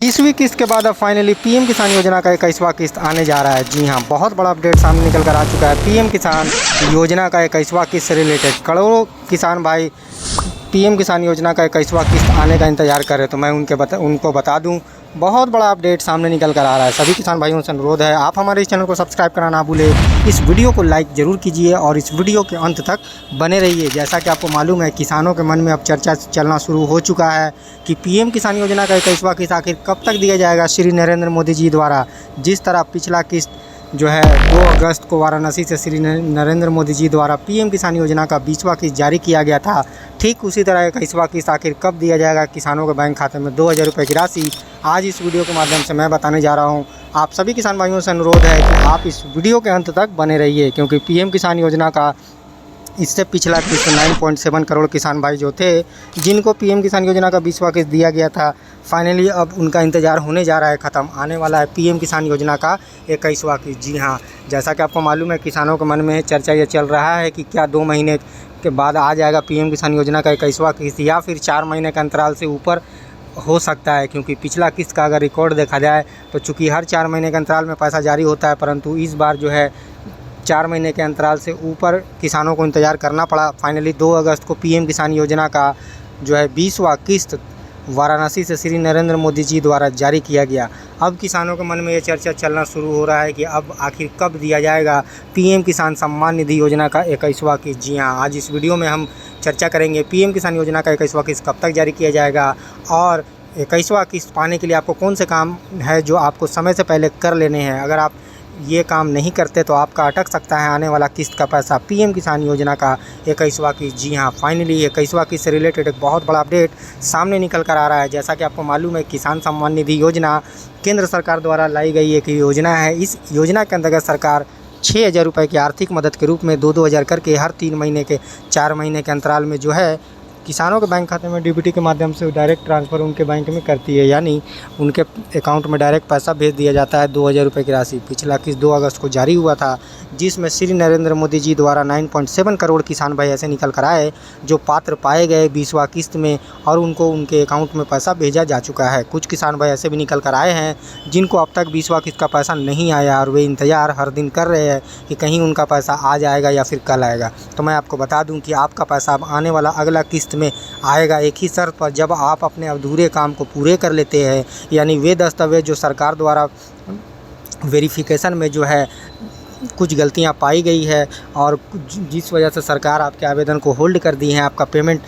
20वीं किस्त के बाद अब फाइनली पीएम किसान योजना का 21वां किस्त आने जा रहा है। जी हां, बहुत बड़ा अपडेट सामने निकल कर आ चुका है। पीएम किसान योजना का 21वां किस्त से रिलेटेड करोड़ों किसान भाई पीएम किसान योजना का 21वां किस्त आने का इंतज़ार कर रहे, तो मैं उनको बता दूं, बहुत बड़ा अपडेट सामने निकल कर आ रहा है। सभी किसान भाइयों से अनुरोध है, आप हमारे इस चैनल को सब्सक्राइब करना ना भूलें, इस वीडियो को लाइक ज़रूर कीजिए और इस वीडियो के अंत तक बने रहिए। जैसा कि आपको मालूम है, किसानों के मन में अब चर्चा चलना शुरू हो चुका है कि पीएम किसान योजना का 21वां किस्त आखिर कब तक दिया जाएगा। श्री नरेंद्र मोदी जी द्वारा जिस तरह पिछला किस्त जो है 2 अगस्त को वाराणसी से श्री नरेंद्र मोदी जी द्वारा पीएम किसान योजना का 20वां किस्त जारी किया गया था, ठीक उसी तरह 21वां किस्त आखिर कब दिया जाएगा किसानों के बैंक खाते में 2000 रुपये की राशि आज इस वीडियो के माध्यम से मैं बताने जा रहा हूं। आप सभी किसान भाइयों से अनुरोध है कि आप इस वीडियो के अंत तक बने रहिए, क्योंकि पीएम किसान योजना का इससे पिछला किस्त 9.7 करोड़ किसान भाई जो थे, जिनको पीएम किसान योजना का 20वां किस्त दिया गया था, फाइनली अब उनका इंतज़ार होने जा रहा है, ख़त्म आने वाला है पीएम किसान योजना का 21वां किस्त। जी हाँ, जैसा कि आपको मालूम है, किसानों के मन में चर्चा ये चल रहा है कि क्या 2 महीने के बाद आ जाएगा पीएम किसान योजना का 21वां किस्त या फिर 4 महीने के अंतराल से ऊपर हो सकता है। क्योंकि पिछला किस्त का अगर रिकॉर्ड देखा जाए तो चूँकि हर 4 महीने के अंतराल में पैसा जारी होता है, परंतु इस बार जो है 4 महीने के अंतराल से ऊपर किसानों को इंतज़ार करना पड़ा। फाइनली 2 अगस्त को पीएम किसान योजना का जो है 20वां किस्त वाराणसी से श्री नरेंद्र मोदी जी द्वारा जारी किया गया। अब किसानों के मन में ये चर्चा चलना शुरू हो रहा है कि अब आखिर कब दिया जाएगा पीएम किसान सम्मान निधि योजना का 21वां किस्त। जी हाँ, आज इस वीडियो में हम चर्चा करेंगे पीएम किसान योजना का 21वां किस्त कब तक जारी किया जाएगा और 21वां किस्त पाने के लिए आपको कौन से काम है जो आपको समय से पहले कर लेने हैं। अगर आप ये काम नहीं करते तो आपका अटक सकता है आने वाला किस्त का पैसा पीएम किसान योजना का 21वां किस्त। जी हाँ, फाइनली 21वां किस्त से रिलेटेड एक बहुत बड़ा अपडेट सामने निकल कर आ रहा है। जैसा कि आपको मालूम है, किसान सम्मान निधि योजना केंद्र सरकार द्वारा लाई गई एक योजना है। इस योजना के अंतर्गत सरकार 6000 रुपये की आर्थिक मदद के रूप में 2-2 हज़ार करके हर 3 महीने के 4 महीने के अंतराल में जो है किसानों के बैंक खाते में डीबीटी के माध्यम से डायरेक्ट ट्रांसफ़र उनके बैंक में करती है, यानी उनके अकाउंट में डायरेक्ट पैसा भेज दिया जाता है 2000 रुपये की राशि। पिछला किस्त 2 अगस्त को जारी हुआ था, जिसमें श्री नरेंद्र मोदी जी द्वारा 9.7 करोड़ किसान भाई ऐसे निकल कर आए जो पात्र पाए गए 20वां किस्त में और उनको उनके अकाउंट में पैसा भेजा जा चुका है। कुछ किसान भाई ऐसे भी निकल कर आए हैं जिनको अब तक 20वां किस्त का पैसा नहीं आया और वे इंतज़ार हर दिन कर रहे हैं कि कहीं उनका पैसा आ जाएगा या फिर कल आएगा। तो मैं आपको बता दूं कि आपका पैसा अब आने वाला अगला किस्त में आएगा, एक ही शर्त पर, जब आप अपने अधूरे काम को पूरे कर लेते हैं, यानी वे दस्तावेज जो सरकार द्वारा वेरिफिकेशन में जो है कुछ गलतियां पाई गई है और जिस वजह से सरकार आपके आवेदन को होल्ड कर दी है। आपका पेमेंट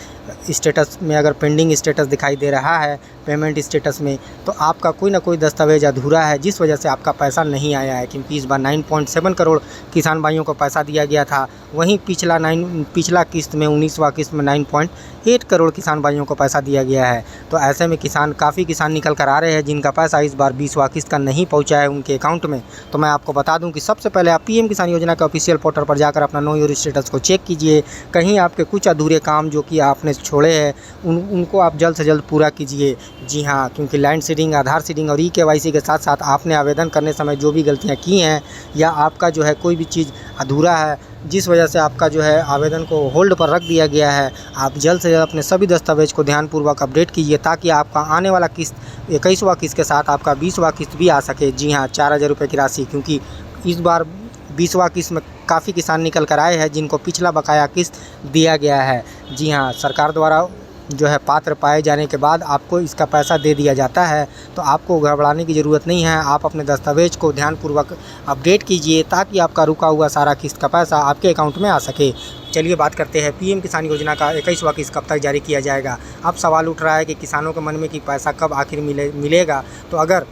स्टेटस में अगर पेंडिंग स्टेटस दिखाई दे रहा है पेमेंट स्टेटस में, तो आपका कोई ना कोई दस्तावेज अधूरा है, जिस वजह से आपका पैसा नहीं आया है। क्योंकि इस बार 9.7 करोड़ किसान भाइयों को पैसा दिया गया था, वहीं पिछला किस्त में 19वां किस्त में 9.8 करोड़ किसान भाइयों को पैसा दिया गया है। तो ऐसे में काफ़ी किसान निकल कर आ रहे हैं जिनका पैसा इस बार 20वां किस्त का नहीं पहुँचा है उनके अकाउंट में। तो मैं आपको बता दूँ कि सबसे पहले आप पीएम किसान योजना के ऑफिशियल पोर्टल पर जाकर अपना नो योर स्टेटस को चेक कीजिए। कहीं आपके कुछ अधूरे काम जो कि आपने छोड़े हैं उनको आप जल्द से जल्द पूरा कीजिए। जी हाँ, क्योंकि लैंड सीडिंग, आधार सीडिंग और ई-केवाईसी के साथ साथ आपने आवेदन करने समय जो भी गलतियाँ की हैं या आपका जो है कोई भी चीज़ अधूरा है जिस वजह से आपका जो है आवेदन को होल्ड पर रख दिया गया है, आप जल्द से जल्द अपने सभी दस्तावेज को ध्यानपूर्वक अपडेट कीजिए ताकि आपका आने वाला किस्त 21वां किस्त के साथ आपका 20वां किस्त भी आ सके। जी हाँ, 4000 रुपये की राशि, क्योंकि इस बार 20वां किस्त में काफ़ी किसान निकल कर आए हैं जिनको पिछला बकाया किस्त दिया गया है। जी हाँ, सरकार द्वारा जो है पात्र पाए जाने के बाद आपको इसका पैसा दे दिया जाता है, तो आपको घबराने की ज़रूरत नहीं है। आप अपने दस्तावेज को ध्यानपूर्वक अपडेट कीजिए ताकि आपका रुका हुआ सारा किस्त का पैसा आपके अकाउंट में आ सके। चलिए बात करते हैं पीएम किसान योजना का 21वां किस्त कब तक जारी किया जाएगा। अब सवाल उठ रहा है कि किसानों के मन में कि पैसा कब आखिर मिलेगा। तो अगर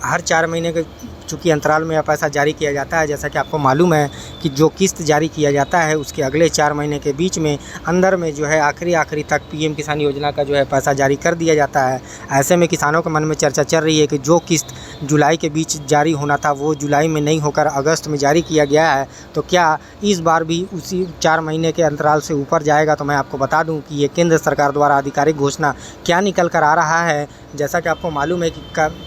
हर 4 महीने के चूँकि अंतराल में यह पैसा जारी किया जाता है, जैसा कि आपको मालूम है कि जो किस्त जारी किया जाता है उसके अगले 4 महीने के बीच में अंदर में जो है आखिरी तक पीएम किसान योजना का जो है पैसा जारी कर दिया जाता है। ऐसे में किसानों के मन में चर्चा चल रही है कि जो किस्त जुलाई के बीच जारी होना था वो जुलाई में नहीं होकर अगस्त में जारी किया गया है, तो क्या इस बार भी उसी 4 महीने के अंतराल से ऊपर जाएगा। तो मैं आपको बता दूं कि ये केंद्र सरकार द्वारा आधिकारिक घोषणा क्या निकल कर आ रहा है। जैसा कि आपको मालूम है कि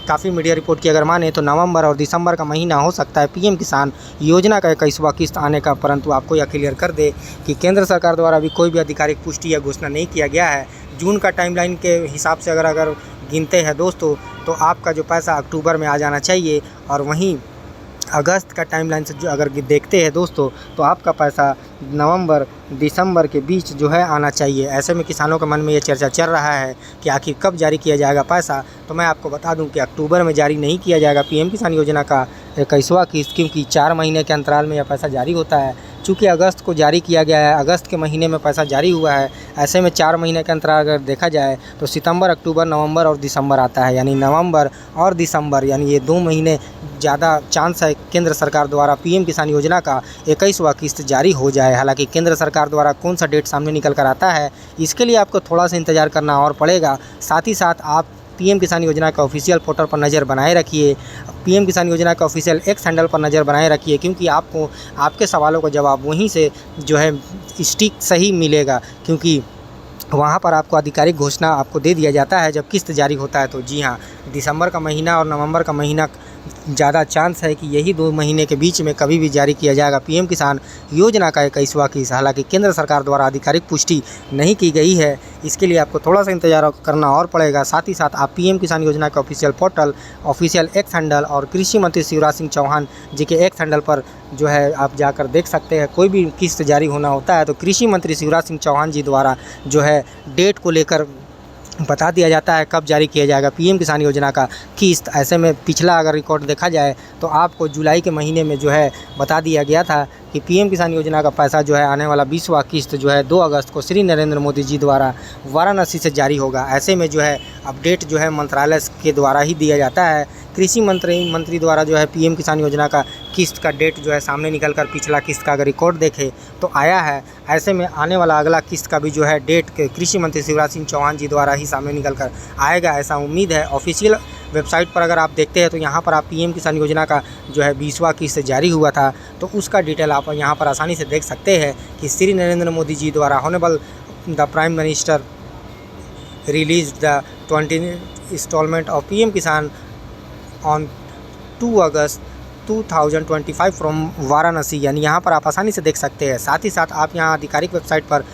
काफ़ी मीडिया रिपोर्ट की अगर माने तो नवंबर और दिसंबर का महीना हो सकता है पीएम किसान योजना का 21वां किस्त आने का, परंतु आपको यह क्लियर कर दे कि केंद्र सरकार द्वारा अभी कोई भी आधिकारिक पुष्टि या घोषणा नहीं किया गया है। जून का टाइमलाइन के हिसाब से अगर गिनते हैं दोस्तों, तो आपका जो पैसा अक्टूबर में आ जाना चाहिए। और वहीं अगस्त का टाइमलाइन से जो अगर देखते हैं दोस्तों, तो आपका पैसा नवंबर दिसंबर के बीच जो है आना चाहिए। ऐसे में किसानों के मन में ये चर्चा चल रहा है कि आखिर कब जारी किया जाएगा पैसा। तो मैं आपको बता दूं कि अक्टूबर में जारी नहीं किया जाएगा पीएम किसान योजना का 21वां किस्त, क्योंकि 4 महीने के अंतराल में यह पैसा जारी होता है। चूँकि अगस्त को जारी किया गया है, अगस्त के महीने में पैसा जारी हुआ है, ऐसे में 4 महीने के अंतराल अगर देखा जाए तो सितंबर, अक्टूबर, नवंबर और दिसंबर आता है। यानी नवंबर और दिसंबर, यानी ये 2 महीने ज़्यादा चांस है केंद्र सरकार द्वारा पीएम किसान योजना का 21वां किस्त जारी हो जाए। हालांकि केंद्र सरकार द्वारा कौन सा डेट सामने निकल कर आता है, इसके लिए आपको थोड़ा सा इंतज़ार करना और पड़ेगा। साथ ही साथ आप पीएम किसान योजना का ऑफिशियल पोर्टल पर नज़र बनाए रखिए, पीएम किसान योजना का ऑफिशियल एक्स हैंडल पर नज़र बनाए रखिए, क्योंकि आपको आपके सवालों का जवाब वहीं से जो है स्टिक सही मिलेगा, क्योंकि वहाँ पर आपको आधिकारिक घोषणा आपको दे दिया जाता है जब किस्त जारी होता है। तो जी हाँ, दिसंबर का महीना और नवंबर का महीना ज़्यादा चांस है कि यही 2 महीने के बीच में कभी भी जारी किया जाएगा पीएम किसान योजना का 21वां किस्त। हालांकि केंद्र सरकार द्वारा आधिकारिक पुष्टि नहीं की गई है, इसके लिए आपको थोड़ा सा इंतजार करना और पड़ेगा। साथ ही साथ आप पीएम किसान योजना के official portal, official x handle और कृषि मंत्री शिवराज सिंह चौहान जी के एक्स हैंडल पर जो है आप जाकर देख सकते हैं। कोई भी किस्त जारी होना होता है तो कृषि मंत्री शिवराज सिंह चौहान जी द्वारा जो है डेट को लेकर बता दिया जाता है कब जारी किया जाएगा पीएम किसान योजना का किस्त। ऐसे में पिछला अगर रिकॉर्ड देखा जाए तो आपको जुलाई के महीने में जो है बता दिया गया था कि पीएम किसान योजना का पैसा जो है आने वाला 20वां किस्त जो है 2 अगस्त को श्री नरेंद्र मोदी जी द्वारा वाराणसी से जारी होगा। ऐसे में जो है अपडेट जो है मंत्रालय के द्वारा ही दिया जाता है। कृषि मंत्री द्वारा जो है पीएम किसान योजना का किस्त का डेट जो है सामने निकल कर पिछला किस्त का अगर रिकॉर्ड देखें तो आया है। ऐसे में आने वाला अगला किस्त का भी जो है डेट कृषि मंत्री शिवराज सिंह चौहान जी द्वारा ही सामने निकल कर आएगा, ऐसा उम्मीद है। ऑफिशियल वेबसाइट पर अगर आप देखते हैं तो यहाँ पर आप पीएम किसान योजना का जो है 20वां किस्त जारी हुआ था, तो उसका डिटेल आप यहाँ पर आसानी से देख सकते हैं कि श्री नरेंद्र मोदी जी द्वारा honourable the prime minister release the 20 instalment of PM Kisan on 2 August 2025 from Varanasi, यानी यहाँ पर आप आसानी से देख सकते हैं। साथ ही साथ आप यहाँ आधिकारिक वेबसाइट पर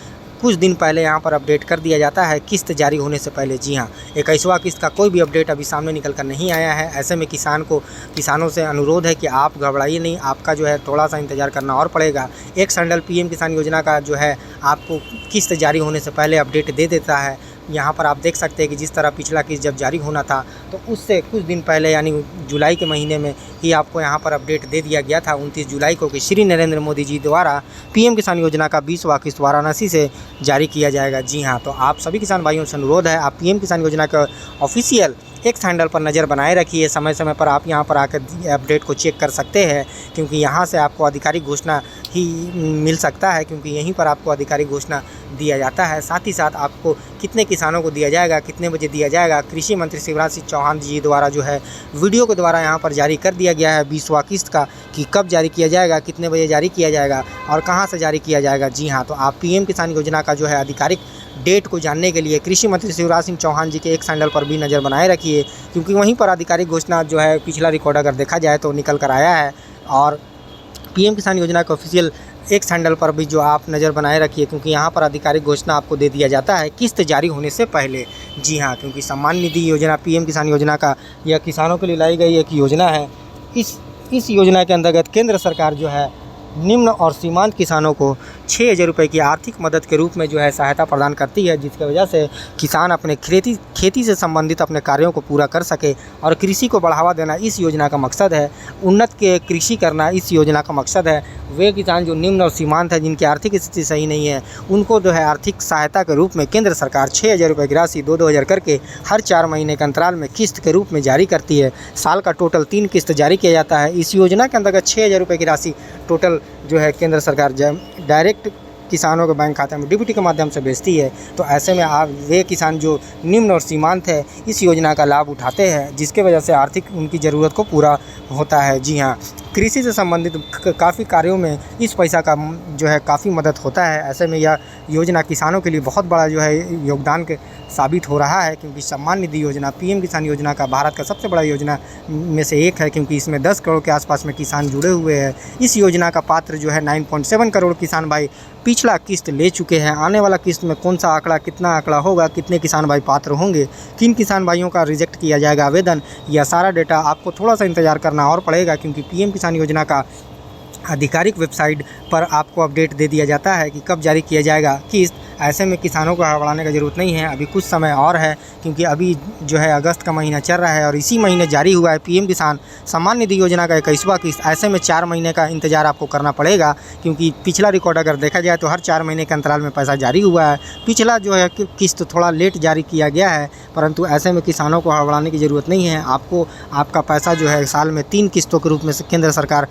कुछ दिन पहले यहाँ पर अपडेट कर दिया जाता है किस्त जारी होने से पहले। जी हाँ, 21वां किस्त का कोई भी अपडेट अभी सामने निकल कर नहीं आया है। ऐसे में किसानों से अनुरोध है कि आप घबराइए नहीं, आपका जो है थोड़ा सा इंतज़ार करना और पड़ेगा। एक संडल पीएम किसान योजना का जो है आपको किस्त जारी होने से पहले अपडेट दे देता है। यहाँ पर आप देख सकते हैं कि जिस तरह पिछला किस्त जब जारी होना था तो उससे कुछ दिन पहले यानी जुलाई के महीने में ही आपको यहाँ पर अपडेट दे दिया गया था 29 जुलाई को कि श्री नरेंद्र मोदी जी द्वारा पीएम किसान योजना का 20वां किस्त वाराणसी से जारी किया जाएगा। जी हाँ, तो आप सभी किसान भाइयों से अनुरोध है, आप पीएम किसान योजना का ऑफिशियल एक्स हैंडल पर नज़र बनाए रखिए। समय समय पर आप यहाँ पर आकर अपडेट को चेक कर सकते हैं, क्योंकि यहाँ से आपको आधिकारिक घोषणा ही मिल सकता है, क्योंकि यहीं पर आपको आधिकारिक घोषणा दिया जाता है। साथ ही साथ आपको कितने किसानों को दिया जाएगा, कितने बजे दिया जाएगा, कृषि मंत्री शिवराज सिंह चौहान जी द्वारा जो है वीडियो के द्वारा यहाँ पर जारी कर दिया गया है 20वां किस्त का कि कब जारी किया जाएगा, कितने बजे जारी किया जाएगा और कहाँ से जारी किया जाएगा। जी हाँ, तो आप पीएम किसान योजना का जो है आधिकारिक डेट को जानने के लिए कृषि मंत्री शिवराज सिंह चौहान जी के एक हैंडल पर भी नज़र बनाए रखिए, क्योंकि वहीं पर आधिकारिक घोषणा जो है पिछला रिकॉर्ड अगर देखा जाए तो निकल कर आया है। और पीएम किसान योजना के ऑफिशियल एक हैंडल पर भी जो आप नज़र बनाए रखिए, क्योंकि यहाँ पर आधिकारिक घोषणा आपको दे दिया जाता है किस्त जारी होने से पहले। जी हाँ, क्योंकि सम्मान निधि योजना पीएम किसान योजना का यह किसानों के लिए लाई गई एक योजना है। इस योजना के अंतर्गत केंद्र सरकार जो है निम्न और सीमांत किसानों को 6,000 रुपये की आर्थिक मदद के रूप में जो है सहायता प्रदान करती है, जिसकी वजह से किसान अपने खेती से संबंधित अपने कार्यों को पूरा कर सके और कृषि को बढ़ावा देना इस योजना का मकसद है। उन्नत के कृषि करना इस योजना का मकसद है। वे किसान जो निम्न और सीमांत है, जिनकी आर्थिक स्थिति सही नहीं है, उनको जो है आर्थिक सहायता के रूप में केंद्र सरकार 6,000 रुपये की राशि 2-2 हज़ार करके हर 4 महीने के अंतराल में किस्त के रूप में जारी करती है। साल का टोटल 3 किस्त जारी किया जाता है। इस योजना के अंतर्गत 6,000 रुपये की राशि टोटल जो है केंद्र सरकार डायरेक्ट किसानों के बैंक खाते में डीबीटी के माध्यम से भेजती है। तो ऐसे में आप वे किसान जो निम्न और सीमांत है इस योजना का लाभ उठाते हैं, जिसके वजह से आर्थिक उनकी ज़रूरत को पूरा होता है। जी हाँ, कृषि से संबंधित काफ़ी कार्यों में इस पैसा का जो है काफ़ी मदद होता है। ऐसे में यह योजना किसानों के लिए बहुत बड़ा जो है योगदान के साबित हो रहा है, क्योंकि सम्मान निधि योजना पीएम किसान योजना का भारत का सबसे बड़ा योजना में से एक है, क्योंकि इसमें 10 करोड़ के आसपास में किसान जुड़े हुए हैं। इस योजना का पात्र जो है 9.7 करोड़ किसान भाई पिछला किस्त ले चुके हैं। आने वाला किस्त में कौन सा आंकड़ा, कितना आंकड़ा होगा, कितने किसान भाई पात्र होंगे, किन किसान भाइयों का रिजेक्ट किया जाएगा आवेदन, यह सारा डेटा आपको थोड़ा सा इंतजार करना और पड़ेगा, क्योंकि पीएम किसान योजना का आधिकारिक वेबसाइट पर आपको अपडेट दे दिया जाता है कि कब जारी किया जाएगा किस्त। ऐसे में किसानों को हड़बड़ाने की ज़रूरत नहीं है, अभी कुछ समय और है, क्योंकि अभी जो है अगस्त का महीना चल रहा है और इसी महीने जारी हुआ है पीएम किसान सम्मान निधि योजना का 21वां किस्त। ऐसे में 4 महीने का इंतज़ार आपको करना पड़ेगा, क्योंकि पिछला रिकॉर्ड अगर देखा जाए तो हर 4 महीने के अंतराल में पैसा जारी हुआ है। पिछला जो है किस्त थोड़ा लेट जारी किया गया है, परंतु ऐसे में किसानों को हड़बड़ाने की ज़रूरत नहीं है। आपको आपका पैसा जो है साल में 3 किस्तों के रूप में केंद्र सरकार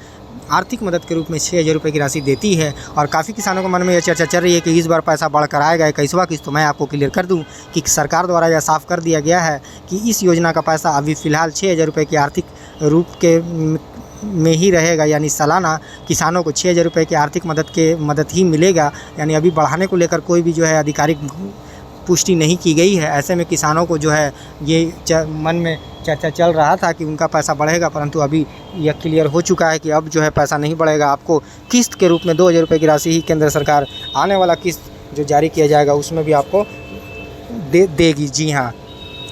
आर्थिक मदद के रूप में 6,000 रुपये की राशि देती है। और काफ़ी किसानों के मन में यह चर्चा चल रही है कि इस बार पैसा बढ़कर आएगा 21वां किस्त। तो मैं आपको क्लियर कर दूं कि सरकार द्वारा यह साफ कर दिया गया है कि इस योजना का पैसा अभी फ़िलहाल 6,000 रुपये की आर्थिक रूप के में ही रहेगा, यानी सालाना किसानों को 6,000 रुपये की आर्थिक मदद ही मिलेगा। यानी अभी बढ़ाने को लेकर कोई भी जो है आधिकारिक पुष्टि नहीं की गई है। ऐसे में किसानों को जो है ये मन में चर्चा चल रहा था कि उनका पैसा बढ़ेगा, परंतु अभी यह क्लियर हो चुका है कि अब जो है पैसा नहीं बढ़ेगा। आपको किस्त के रूप में 2,000 रुपये की राशि ही केंद्र सरकार आने वाला किस्त जो जारी किया जाएगा उसमें भी आपको देगी। जी हाँ,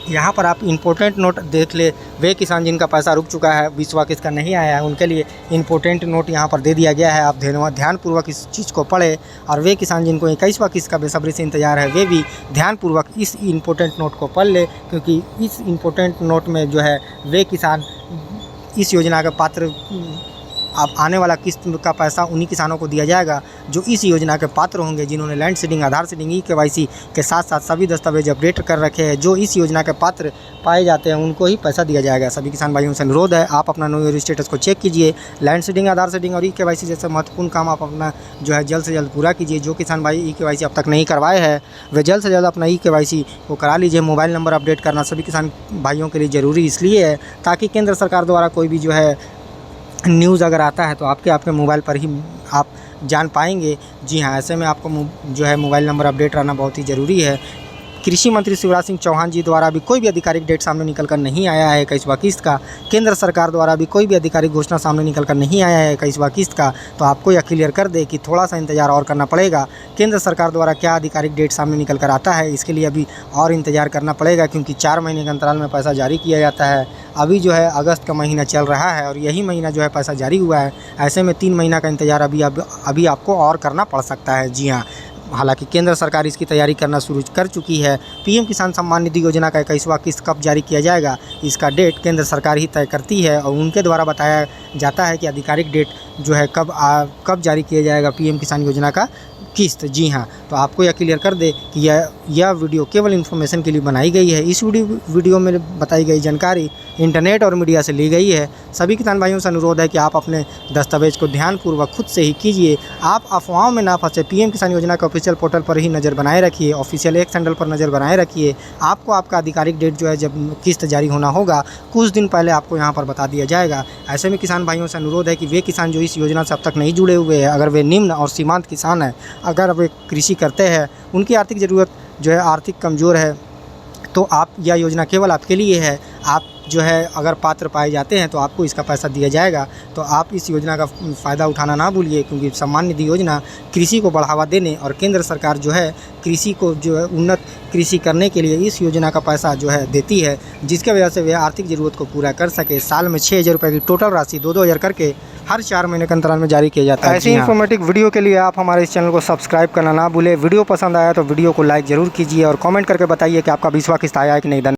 यहाँ पर आप इम्पोर्टेंट नोट देख ले। वे किसान जिनका पैसा रुक चुका है, 20वां किस्त का नहीं आया है, उनके लिए इम्पोर्टेंट नोट यहाँ पर दे दिया गया है। आप ध्यानपूर्वक इस चीज़ को पढ़ें। और वे किसान जिनको 21वां किस्त का बेसब्री से इंतजार है, वे भी ध्यानपूर्वक इस इम्पोर्टेंट नोट को पढ़ ले, क्योंकि इस इम्पोर्टेंट नोट में जो है वे किसान इस योजना का पात्र अब आने वाला किस्त का पैसा उन्हीं किसानों को दिया जाएगा जो इस योजना के पात्र होंगे, जिन्होंने लैंड सीडिंग, आधार सीडिंग, ई-केवाईसी के साथ साथ सभी दस्तावेज अपडेट कर रखे हैं। जो इस योजना के पात्र पाए जाते हैं उनको ही पैसा दिया जाएगा। सभी किसान भाइयों से अनुरोध है, आप अपना नो योर स्टेटस को चेक कीजिए। लैंड सीडिंग, आधार सीडिंग और ई-केवाईसी जैसे महत्वपूर्ण काम आप अपना जो है जल्द से जल्द पूरा कीजिए। जो किसान भाई ई-केवाईसी अब तक नहीं करवाए हैं वे जल्द से जल्द अपना ई-केवाईसी को करा लीजिए। मोबाइल नंबर अपडेट करना सभी किसान भाइयों के लिए ज़रूरी इसलिए है ताकि केंद्र सरकार द्वारा कोई भी जो है न्यूज़ अगर आता है तो आपके मोबाइल पर ही आप जान पाएंगे। जी हाँ, ऐसे में आपको जो है मोबाइल नंबर अपडेट रहना बहुत ही ज़रूरी है। कृषि मंत्री शिवराज सिंह चौहान जी द्वारा भी कोई भी आधिकारिक डेट सामने निकल कर नहीं आया है 21वां किस्त का। केंद्र सरकार द्वारा भी कोई भी आधिकारिक घोषणा सामने निकल कर नहीं आया है 21वां किस्त का। तो आपको यह क्लियर कर दे कि थोड़ा सा इंतजार और करना पड़ेगा। केंद्र सरकार द्वारा क्या आधिकारिक डेट सामने निकल कर आता है इसके लिए अभी और इंतजार करना पड़ेगा, क्योंकि 4 महीने के अंतराल में पैसा जारी किया जाता है। अभी जो है अगस्त का महीना चल रहा है और यही महीना जो है पैसा जारी हुआ है। ऐसे में 3 महीना का इंतजार अभी आपको और करना पड़ सकता है। जी हाँ, हालांकि केंद्र सरकार इसकी तैयारी करना शुरू कर चुकी है। पीएम किसान सम्मान निधि योजना का 21वां किस्त कब जारी किया जाएगा इसका डेट केंद्र सरकार ही तय करती है और उनके द्वारा बताया जाता है कि आधिकारिक डेट जो है कब जारी किया जाएगा पीएम किसान योजना का किस्त। जी हाँ, तो आपको यह क्लियर कर दे कि यह वीडियो केवल इन्फॉर्मेशन के लिए बनाई गई है। इस वीडियो में बताई गई जानकारी इंटरनेट और मीडिया से ली गई है। सभी किसान भाइयों से अनुरोध है कि आप अपने दस्तावेज को ध्यानपूर्वक खुद से ही कीजिए। आप अफवाहों में ना फंसे। पीएम किसान योजना के ऑफिशियल पोर्टल पर ही नज़र बनाए रखिए, ऑफिशियल एक्स हैंडल पर नज़र बनाए रखिए। आपको आपका आधिकारिक डेट जो है जब किस्त जारी होना होगा कुछ दिन पहले आपको यहाँ पर बता दिया जाएगा। ऐसे में किसान भाइयों से अनुरोध है कि वे किसान जो इस योजना से अब तक नहीं जुड़े हुए हैं, अगर वे निम्न और सीमांत किसान हैं, अगर वे कृषि करते हैं, उनकी आर्थिक ज़रूरत जो है आर्थिक कमज़ोर है, तो आप यह योजना केवल आपके लिए है। आप जो है अगर पात्र पाए जाते हैं तो आपको इसका पैसा दिया जाएगा। तो आप इस योजना का फ़ायदा उठाना ना भूलिए, क्योंकि सम्मान निधि योजना कृषि को बढ़ावा देने और केंद्र सरकार जो है कृषि को जो है उन्नत कृषि करने के लिए इस योजना का पैसा जो है देती है, जिसके वजह से वे आर्थिक ज़रूरत को पूरा कर सके। साल में 6,000 रुपये की टोटल राशि 2-2 करके हर 4 महीने के अंतराल में जारी किया जाता है। ऐसी इन्फॉर्मेटिव वीडियो के लिए आप हमारे इस चैनल को सब्सक्राइब करना ना भूलें। वीडियो पसंद आया तो वीडियो को लाइक ज़रूर कीजिए और कमेंट करके बताइए कि आपका 20वां किस्त आया है कि नहीं।